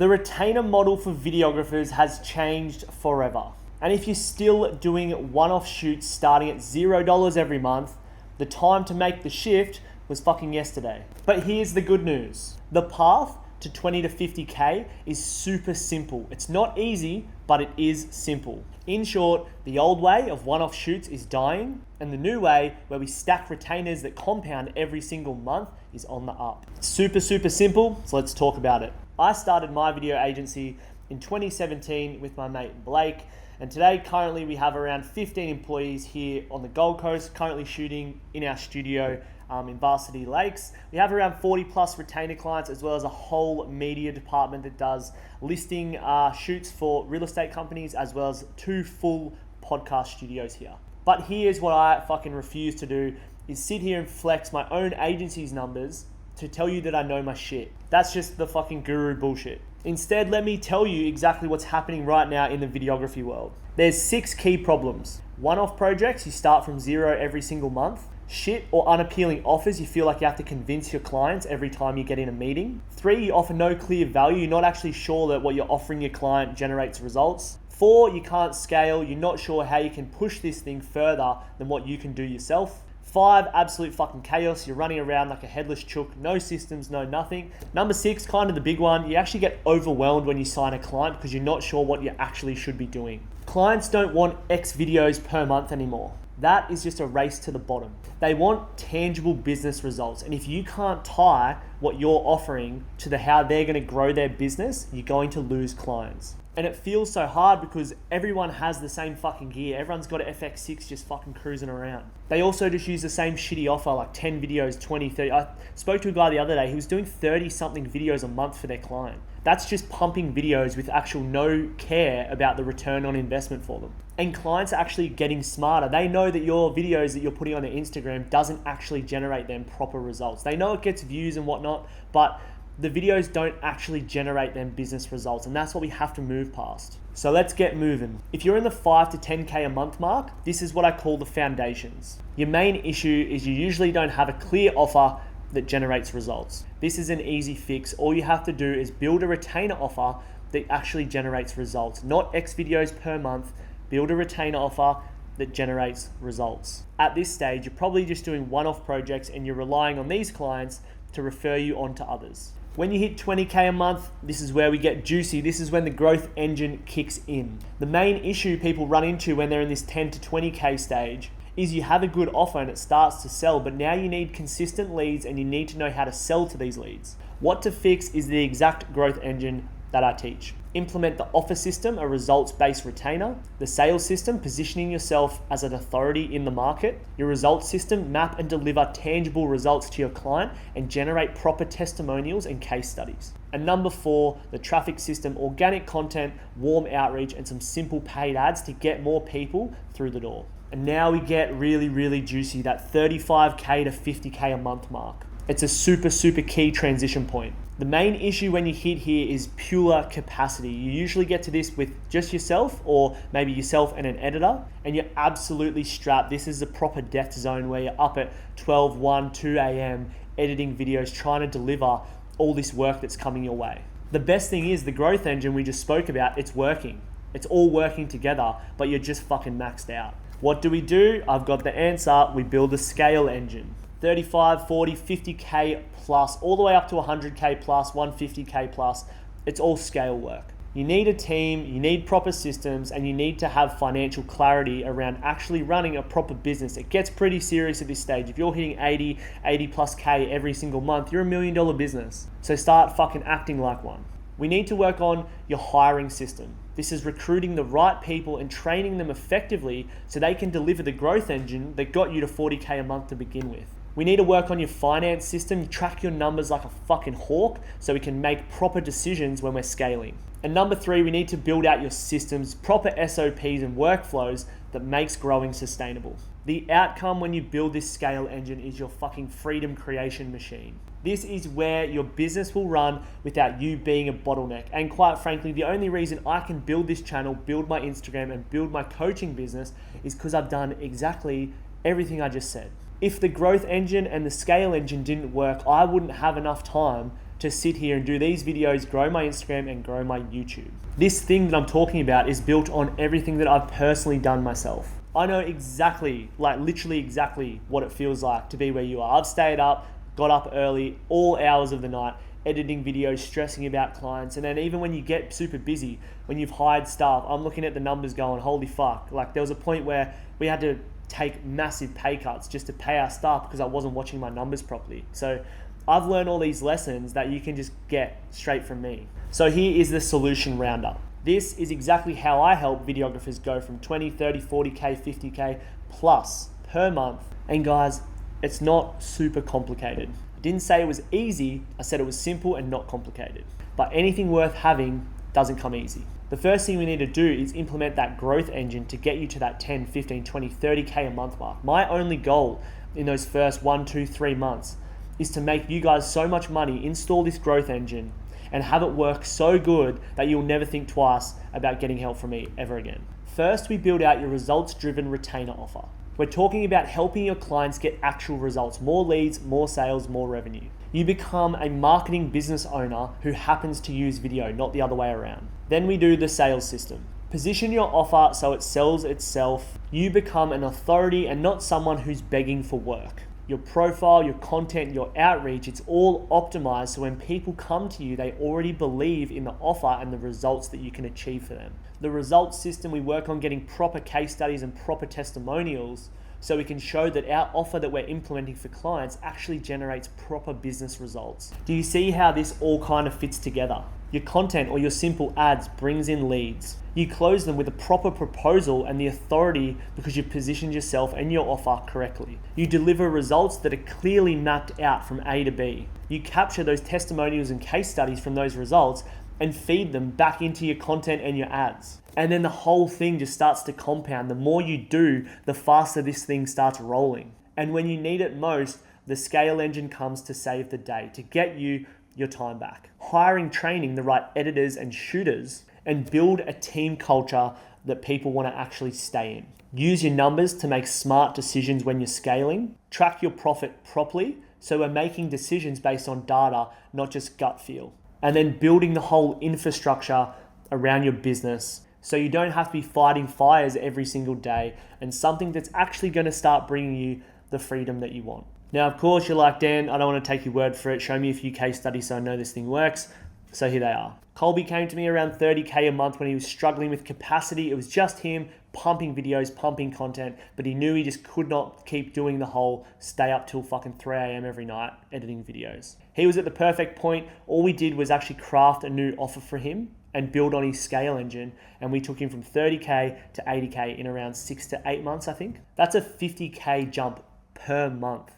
The retainer model for videographers has changed forever. And if you're still doing one-off shoots starting at $0 every month, the time to make the shift was fucking yesterday. But here's the good news. The path to 20 to 50K is super simple. It's not easy, but it is simple. In short, the old way of one-off shoots is dying, and the new way, where we stack retainers that compound every single month, is on the up. Super simple, so let's talk about it. I started my video agency in 2017 with my mate Blake, and today, currently, we have around 15 employees here on the Gold Coast, currently shooting in our studio in Varsity Lakes. We have around 40 plus retainer clients, as well as a whole media department that does listing shoots for real estate companies, as well as 2 full podcast studios here. But here's what I fucking refuse to do, is sit here and flex my own agency's numbers to tell you that I know my shit. That's just the fucking guru bullshit. Instead, let me tell you exactly what's happening right now in the videography world. There's 6 key problems. One-off projects, you start from 0 every single month. Shit or unappealing offers, you feel like you have to convince your clients every time you get in a meeting. 3, you offer no clear value. You're not actually sure that what you're offering your client generates results. 4, you can't scale. You're not sure how you can push this thing further than what you can do yourself. 5, absolute fucking chaos. You're running around like a headless chook, no systems, no nothing. Number 6, kind of the big one, you actually get overwhelmed when you sign a client because you're not sure what you actually should be doing. Clients don't want X videos per month anymore. That is just a race to the bottom. They want tangible business results. And if you can't tie what you're offering to how they're going to grow their business, you're going to lose clients. And it feels so hard because everyone has the same fucking gear. Everyone's got an FX6 just fucking cruising around. They also just use the same shitty offer, like 10 videos, 20, 30. I spoke to a guy the other day, he was doing 30 something videos a month for their client. That's just pumping videos with actual no care about the return on investment for them. And clients are actually getting smarter. They know that your videos that you're putting on their Instagram doesn't actually generate them proper results. They know it gets views and whatnot, but the videos don't actually generate them business results, and that's what we have to move past. So let's get moving. If you're in the 5 to 10K a month mark, this is what I call the foundations. Your main issue is you usually don't have a clear offer that generates results. This is an easy fix. All you have to do is build a retainer offer that actually generates results. Not X videos per month, build a retainer offer that generates results. At this stage, you're probably just doing one-off projects and you're relying on these clients to refer you on to others. When you hit 20K a month, this is where we get juicy. This is when the growth engine kicks in. The main issue people run into when they're in this 10 to 20K stage is you have a good offer and it starts to sell, but now you need consistent leads and you need to know how to sell to these leads. What to fix is the exact growth engine that I teach. Implement the offer system, a results-based retainer. The sales system, positioning yourself as an authority in the market. Your results system, map and deliver tangible results to your client and generate proper testimonials and case studies. And number 4, the traffic system, organic content, warm outreach, and some simple paid ads to get more people through the door. And now we get really juicy, that 35K to 50K a month mark. It's a super key transition point. The main issue when you hit here is pure capacity. You usually get to this with just yourself or maybe yourself and an editor, and you're absolutely strapped. This is a proper death zone where you're up at 12, 1, 2 a.m. editing videos, trying to deliver all this work that's coming your way. The best thing is the growth engine we just spoke about, it's working. It's all working together, but you're just fucking maxed out. What do? I've got the answer. We build a scale engine. 35, 40, 50K plus, all the way up to 100K plus, 150K plus. It's all scale work. You need a team, you need proper systems, and you need to have financial clarity around actually running a proper business. It gets pretty serious at this stage. If you're hitting 80 plus K every single month, you're $1 million business. So start fucking acting like one. We need to work on your hiring system. This is recruiting the right people and training them effectively so they can deliver the growth engine that got you to 40K a month to begin with. We need to work on your finance system, track your numbers like a fucking hawk so we can make proper decisions when we're scaling. And number 3, we need to build out your systems, proper SOPs and workflows that makes growing sustainable. The outcome when you build this scale engine is your fucking freedom creation machine. This is where your business will run without you being a bottleneck. And quite frankly, the only reason I can build this channel, build my Instagram, and build my coaching business is because I've done exactly everything I just said. If the growth engine and the scale engine didn't work, I wouldn't have enough time to sit here and do these videos, grow my Instagram and grow my YouTube. This thing that I'm talking about is built on everything that I've personally done myself. I know exactly, like literally exactly what it feels like to be where you are. I've stayed up, got up early, all hours of the night, editing videos, stressing about clients. And then even when you get super busy, when you've hired staff, I'm looking at the numbers going, holy fuck. Like there was a point where we had to take massive pay cuts just to pay our staff because I wasn't watching my numbers properly. So I've learned all these lessons that you can just get straight from me. So here is the solution roundup. This is exactly how I help videographers go from 20, 30, 40K, 50K plus per month. And guys, it's not super complicated. I didn't say it was easy, I said it was simple and not complicated. But anything worth having doesn't come easy. The first thing we need to do is implement that growth engine to get you to that 10, 15, 20, 30K a month mark. My only goal in those first 1, 2, 3 months is to make you guys so much money, install this growth engine and have it work so good that you'll never think twice about getting help from me ever again. First, we build out your results-driven retainer offer. We're talking about helping your clients get actual results, more leads, more sales, more revenue. You become a marketing business owner who happens to use video, not the other way around. Then we do the sales system. Position your offer so it sells itself. You become an authority and not someone who's begging for work. Your profile, your content, your outreach, it's all optimized so when people come to you, they already believe in the offer and the results that you can achieve for them. The results system, we work on getting proper case studies and proper testimonials so we can show that our offer that we're implementing for clients actually generates proper business results. Do you see how this all kind of fits together? Your content or your simple ads brings in leads. You close them with a proper proposal and the authority because you've positioned yourself and your offer correctly. You deliver results that are clearly mapped out from A to B. You capture those testimonials and case studies from those results and feed them back into your content and your ads. And then the whole thing just starts to compound. The more you do, the faster this thing starts rolling. And when you need it most, the scale engine comes to save the day, to get you your time back. Hiring, training the right editors and shooters, and build a team culture that people want to actually stay in. Use your numbers to make smart decisions when you're scaling. Track your profit properly so we're making decisions based on data, not just gut feel. And then building the whole infrastructure around your business so you don't have to be fighting fires every single day, and something that's actually going to start bringing you the freedom that you want. Now, of course, you're like, Dan, I don't want to take your word for it. Show me a few case studies so I know this thing works. So here they are. Colby came to me around 30K a month when he was struggling with capacity. It was just him pumping videos, pumping content, but he knew he just could not keep doing the whole stay up till fucking 3 a.m. every night editing videos. He was at the perfect point. All we did was actually craft a new offer for him and build on his scale engine. And we took him from 30K to 80K in around 6 to 8 months, I think. That's a 50K jump per month.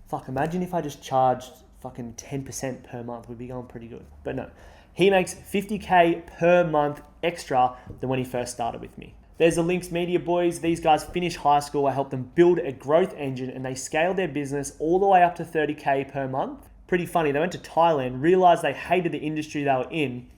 Fuck, imagine if I just charged fucking 10% per month. We'd be going pretty good. But no, he makes 50K per month extra than when he first started with me. There's the Links Media boys. These guys finished high school. I helped them build a growth engine and they scaled their business all the way up to 30K per month. Pretty funny. They went to Thailand, realized they hated the industry they were in,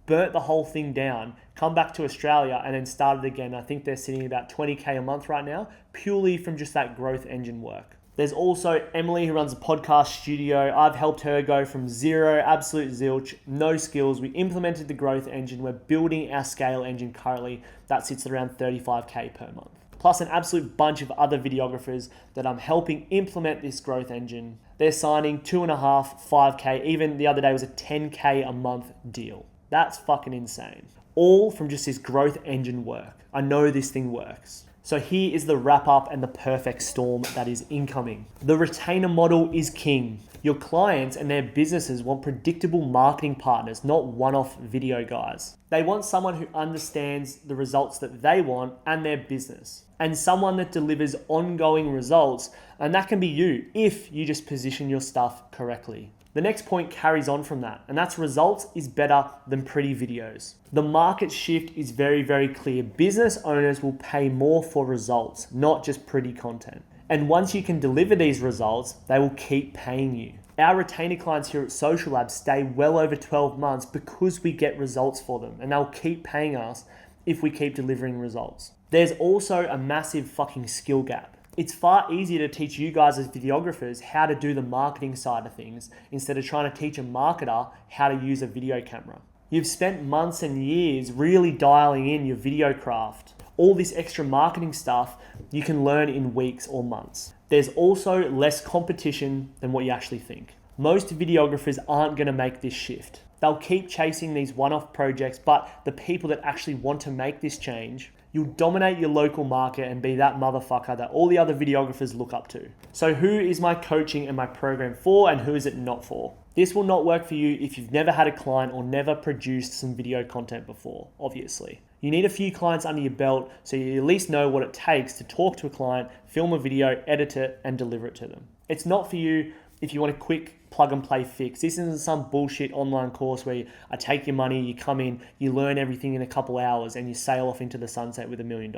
burnt the whole thing down, come back to Australia and then started again. I think they're sitting at about 20K a month right now, purely from just that growth engine work. There's also Emily who runs a podcast studio. I've helped her go from zero, absolute zilch, no skills. We implemented the growth engine. We're building our scale engine currently. That sits at around 35K per month. Plus an absolute bunch of other videographers that I'm helping implement this growth engine. They're signing 2.5, 5K. Even the other day was a 10K a month deal. That's fucking insane. All from just this growth engine work. I know this thing works. So here is the wrap up and the perfect storm that is incoming. The retainer model is king. Your clients and their businesses want predictable marketing partners, not one-off video guys. They want someone who understands the results that they want and their business, and someone that delivers ongoing results. And that can be you if you just position your stuff correctly. The next point carries on from that, and that's results is better than pretty videos. The market shift is very, very clear. Business owners will pay more for results, not just pretty content. And once you can deliver these results, they will keep paying you. Our retainer clients here at Social Lab stay well over 12 months because we get results for them, and they'll keep paying us if we keep delivering results. There's also a massive fucking skill gap. It's far easier to teach you guys as videographers how to do the marketing side of things instead of trying to teach a marketer how to use a video camera. You've spent months and years really dialing in your video craft. All this extra marketing stuff you can learn in weeks or months. There's also less competition than what you actually think. Most videographers aren't going to make this shift. They'll keep chasing these one-off projects, but the people that actually want to make this change, you'll dominate your local market and be that motherfucker that all the other videographers look up to. So who is my coaching and my program for, and who is it not for? This will not work for you if you've never had a client or never produced some video content before, obviously. You need a few clients under your belt so you at least know what it takes to talk to a client, film a video, edit it, and deliver it to them. It's not for you if you want a quick plug and play fix. This isn't some bullshit online course where I take your money, you come in, you learn everything in a couple hours and you sail off into the sunset with $1 million.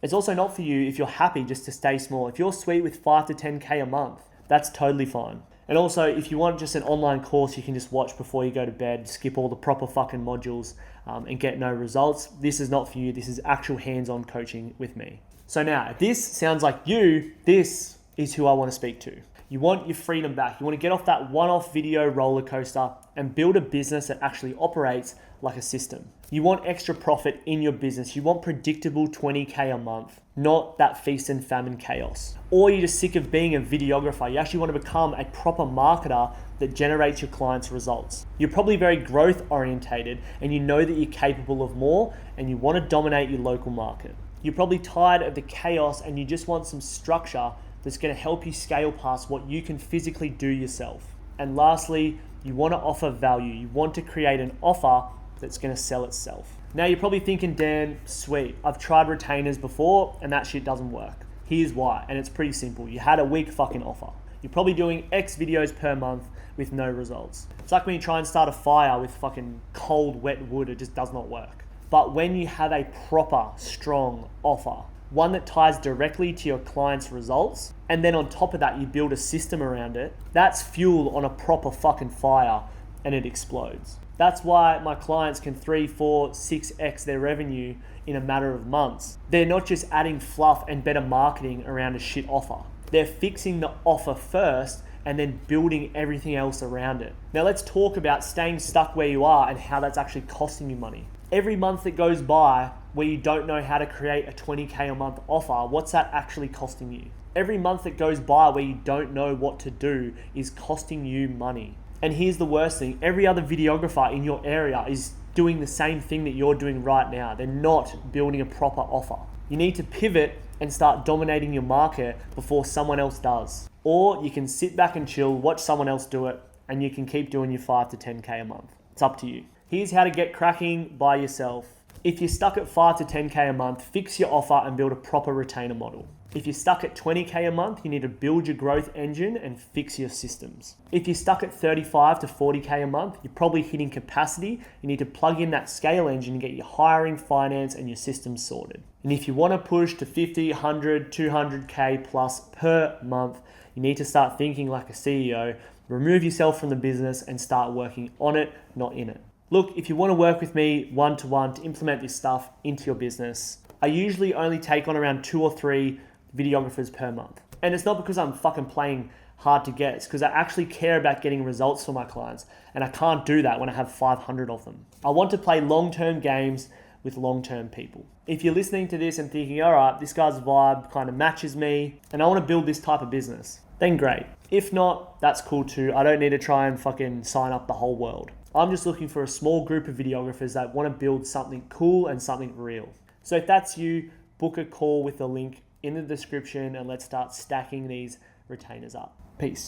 It's also not for you if you're happy just to stay small. If you're sweet with 5 to 10K a month, that's totally fine. And also, if you want just an online course you can just watch before you go to bed, skip all the proper fucking modules and get no results, this is not for you. This is actual hands-on coaching with me. So now, if this sounds like you, this is who I want to speak to. You want your freedom back. You want to get off that one-off video roller coaster and build a business that actually operates like a system. You want extra profit in your business. You want predictable 20K a month, not that feast and famine chaos. Or you're just sick of being a videographer. You actually want to become a proper marketer that generates your clients' results. You're probably very growth orientated and you know that you're capable of more and you want to dominate your local market. You're probably tired of the chaos and you just want some structure that's going to help you scale past what you can physically do yourself. And lastly, you want to offer value. You want to create an offer that's going to sell itself. Now you're probably thinking, Dan, sweet, I've tried retainers before and that shit doesn't work. Here's why, and it's pretty simple. You had a weak fucking offer. You're probably doing X videos per month with no results. It's like when you try and start a fire with fucking cold, wet wood, it just does not work. But when you have a proper, strong offer, one that ties directly to your client's results, and then on top of that, you build a system around it, that's fuel on a proper fucking fire and it explodes. That's why my clients can 3, 4, 6x their revenue in a matter of months. They're not just adding fluff and better marketing around a shit offer. They're fixing the offer first and then building everything else around it. Now let's talk about staying stuck where you are and how that's actually costing you money. Every month that goes by where you don't know how to create a 20K a month offer, what's that actually costing you? Every month that goes by where you don't know what to do is costing you money. And here's the worst thing, every other videographer in your area is doing the same thing that you're doing right now. They're not building a proper offer. You need to pivot and start dominating your market before someone else does. Or you can sit back and chill, watch someone else do it, and you can keep doing your 5 to 10K a month. It's up to you. Here's how to get cracking by yourself. If you're stuck at 5 to 10K a month, fix your offer and build a proper retainer model. If you're stuck at 20K a month, you need to build your growth engine and fix your systems. If you're stuck at 35 to 40K a month, you're probably hitting capacity. You need to plug in that scale engine and get your hiring, finance, and your systems sorted. And if you want to push to 50, 100, 200K plus per month, you need to start thinking like a CEO, remove yourself from the business and start working on it, not in it. Look, if you want to work with me one-to-one to implement this stuff into your business, I usually only take on around 2 or 3 videographers per month. And it's not because I'm fucking playing hard to get, it's because I actually care about getting results for my clients. And I can't do that when I have 500 of them. I want to play long-term games with long-term people. If you're listening to this and thinking, all right, this guy's vibe kind of matches me and I want to build this type of business, then great. If not, that's cool too. I don't need to try and fucking sign up the whole world. I'm just looking for a small group of videographers that want to build something cool and something real. So if that's you, book a call with the link in the description and let's start stacking these retainers up. Peace.